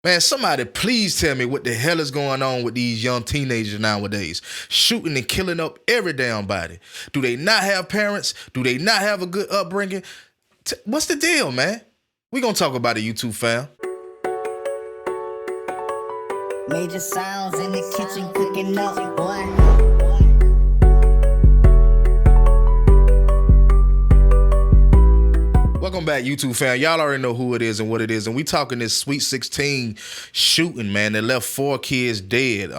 Man, somebody please tell me what the hell is going on with these young teenagers nowadays. Shooting and killing up every damn body. Do they not have parents? Do they not have a good upbringing? What's the deal, man? We gonna talk about it, YouTube fam. Major sounds in the kitchen cooking up, boy. Welcome back, YouTube fam. Y'all already know who it is and what it is. And we talking this Sweet 16 shooting, man, that left 4 kids dead.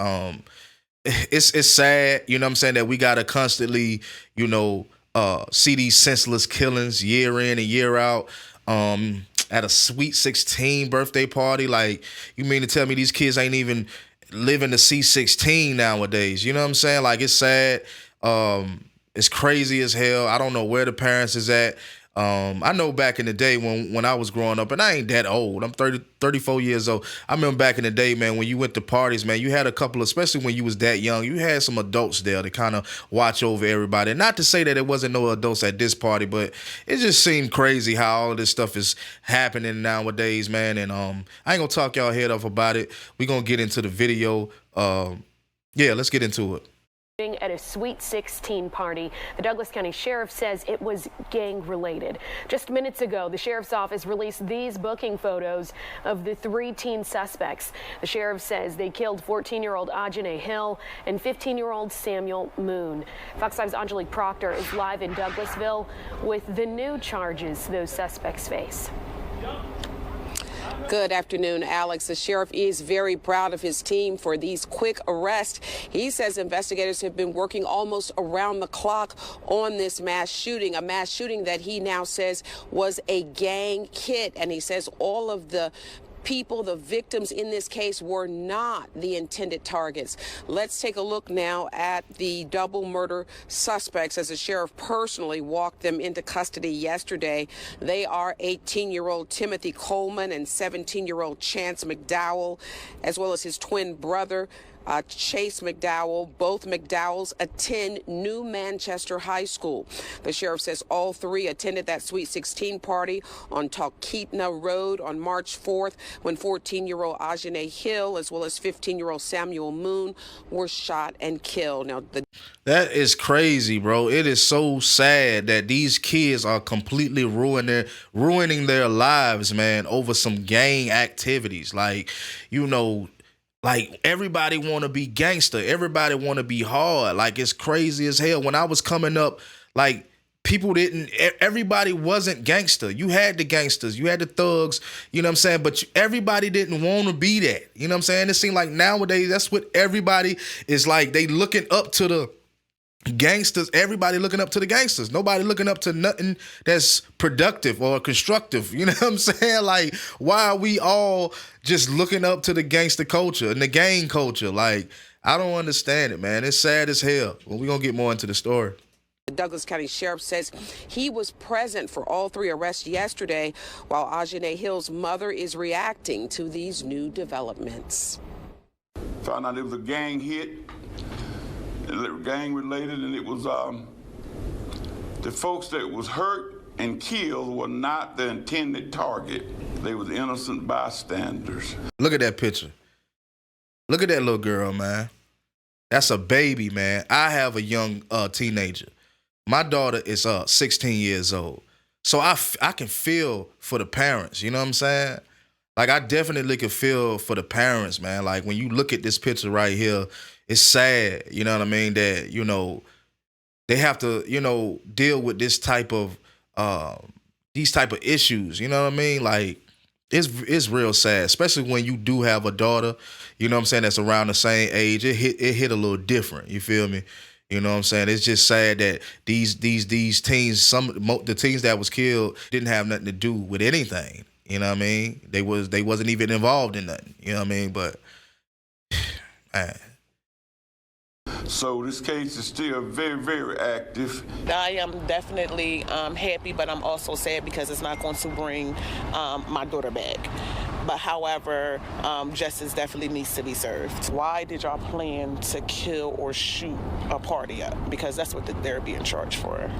It's sad, you know what I'm saying, that we gotta constantly, see these senseless killings year in and year out. At a Sweet 16 birthday party. Like, you mean to tell me these kids ain't even living to see 16 nowadays? You know what I'm saying? Like, it's sad. It's crazy as hell. I don't know where the parents is at. I know back in the day when I was growing up, and I ain't that old. I'm 34 years old. I remember back in the day, man, when you went to parties, man, you had a couple, especially when you was that young, you had some adults there to kind of watch over everybody. And not to say that it wasn't no adults at this party, but it just seemed crazy how all of this stuff is happening nowadays, man. And I ain't gonna talk y'all head off about it. We gonna get into the video. Yeah, let's get into it. At a Sweet 16 party. The Douglas County Sheriff says it was gang-related. Just minutes ago, the Sheriff's Office released these booking photos of the 3 teen suspects. The Sheriff says they killed 14-year-old Ajane Hill and 15-year-old Samuel Moon. Fox 5's Angelique Proctor is live in Douglasville with the new charges those suspects face. Good afternoon, Alex. The sheriff is very proud of his team for these quick arrests. He says investigators have been working almost around the clock on this mass shooting, a mass shooting that he now says was a gang hit. And he says all of the people, the victims in this case, were not the intended targets. Let's take a look now at the double murder suspects as the sheriff personally walked them into custody yesterday. They are 18-year-old Timothy Coleman and 17-year-old Chance McDowell, as well as his twin brother, Chase McDowell. Both McDowells attend New Manchester High School. The sheriff says all 3 attended that Sweet 16 party on Talkeetna Road on March 4th when 14-year-old Ajane Hill as well as 15-year-old Samuel Moon were shot and killed. Now, that is crazy, bro. It is so sad that these kids are completely ruining their lives, man, over some gang activities. Like, like, everybody want to be gangster. Everybody want to be hard. Like, it's crazy as hell. When I was coming up, like, everybody wasn't gangster. You had the gangsters. You had the thugs. You know what I'm saying? But everybody didn't want to be that. You know what I'm saying? It seemed like nowadays that's what everybody is like. They looking up to the gangsters. Everybody looking up to the gangsters. Nobody looking up to nothing that's productive or constructive. You know what I'm saying? Like, why are we all just looking up to the gangster culture and the gang culture? Like, I don't understand it, man. It's sad as hell. Well, we're gonna get more into the story. the Douglas County Sheriff says he was present for all 3 arrests yesterday, while Ajane Hill's mother is reacting to these new developments. Found out it was a gang hit, gang related, and it was the folks that was hurt and killed were not the intended target. They was innocent bystanders. Look at that picture. Look at that little girl, man. That's a baby, man. I have a young teenager. My daughter is 16 years old. So I can feel for the parents, you know what I'm saying? Like, I definitely can feel for the parents, man. Like, when you look at this picture right here, it's sad, you know what I mean, that, you know, they have to, you know, deal with this type of, these type of issues, you know what I mean? Like, it's real sad, especially when you do have a daughter, you know what I'm saying, that's around the same age. It hit a little different, you feel me? You know what I'm saying? It's just sad that these teens, the teens that was killed didn't have nothing to do with anything. You know what I mean? They wasn't even involved in nothing. You know what I mean? But man. So this case is still very, very active. I am definitely happy, but I'm also sad because it's not going to bring my daughter back. But however, justice definitely needs to be served. Why did y'all plan to kill or shoot a party up? Because that's what they're being charged for.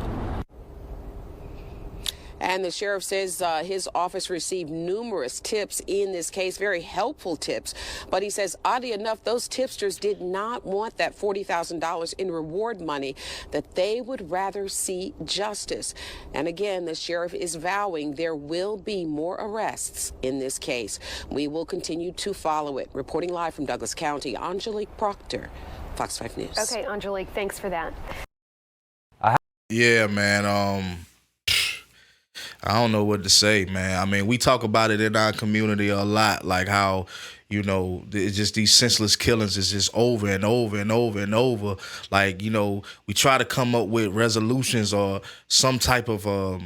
And the sheriff says his office received numerous tips in this case, very helpful tips. But he says, oddly enough, those tipsters did not want that $40,000 in reward money, that they would rather see justice. And again, the sheriff is vowing there will be more arrests in this case. We will continue to follow it. Reporting live from Douglas County, Angelique Proctor, Fox 5 News. Okay, Angelique, thanks for that. Yeah, man. I don't know what to say, man. I mean, we talk about it in our community a lot, like how, you know, it's just these senseless killings is just over and over and over and over. Like, you know, we try to come up with resolutions or some type of,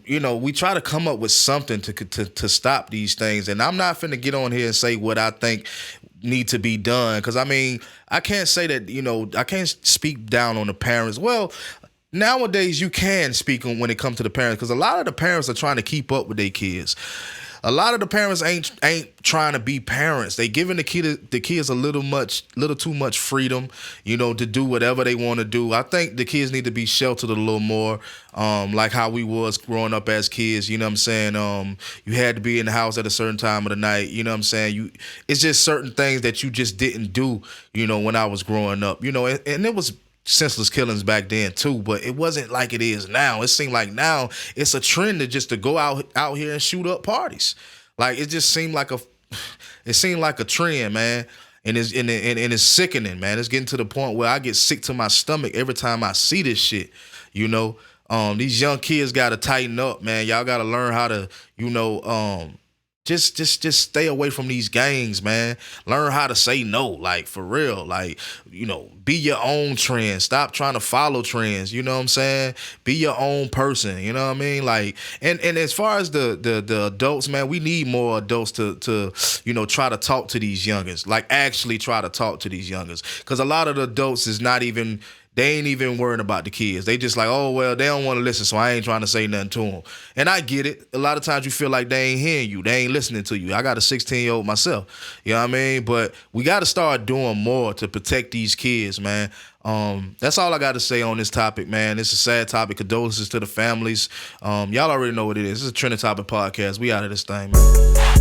you know, we try to come up with something to stop these things. And I'm not finna get on here and say what I think need to be done. Because, I mean, I can't say that, you know, I can't speak down on the parents. Well, nowadays you can speak on when it comes to the parents, because a lot of the parents are trying to keep up with their kids. A lot of the parents ain't trying to be parents. They giving the kids a little too much freedom, you know, to do whatever they want to do. I think the kids need to be sheltered a little more, like how we was growing up as kids. You know what I'm saying? You had to be in the house at a certain time of the night. You know what I'm saying? It's just certain things that you just didn't do, you know, when I was growing up. You know, and it was senseless killings back then too, but it wasn't like it is now. It seemed like now it's a trend to go out here and shoot up parties. Like it just seemed like a trend, man. And it's sickening, man. It's getting to the point where I get sick to my stomach every time I see this shit. You know, these young kids gotta tighten up, man. Y'all gotta learn how to, you know, just stay away from these gangs, man. Learn how to say no, like for real. Like, you know, be your own trend. Stop trying to follow trends. You know what I'm saying? Be your own person. You know what I mean? Like, and as far as the adults, man, we need more adults to you know, try to talk to these youngins. Like actually try to talk to these youngins. Because a lot of the adults is not even, they ain't even worrying about the kids. They just like, oh, well, they don't want to listen, so I ain't trying to say nothing to them. And I get it. A lot of times you feel like they ain't hearing you. They ain't listening to you. I got a 16-year-old myself. You know what I mean? But we got to start doing more to protect these kids, man. That's all I got to say on this topic, man. It's a sad topic. Condolences to the families. Y'all already know what it is. It's a Trending Topic podcast. We out of this thing, man.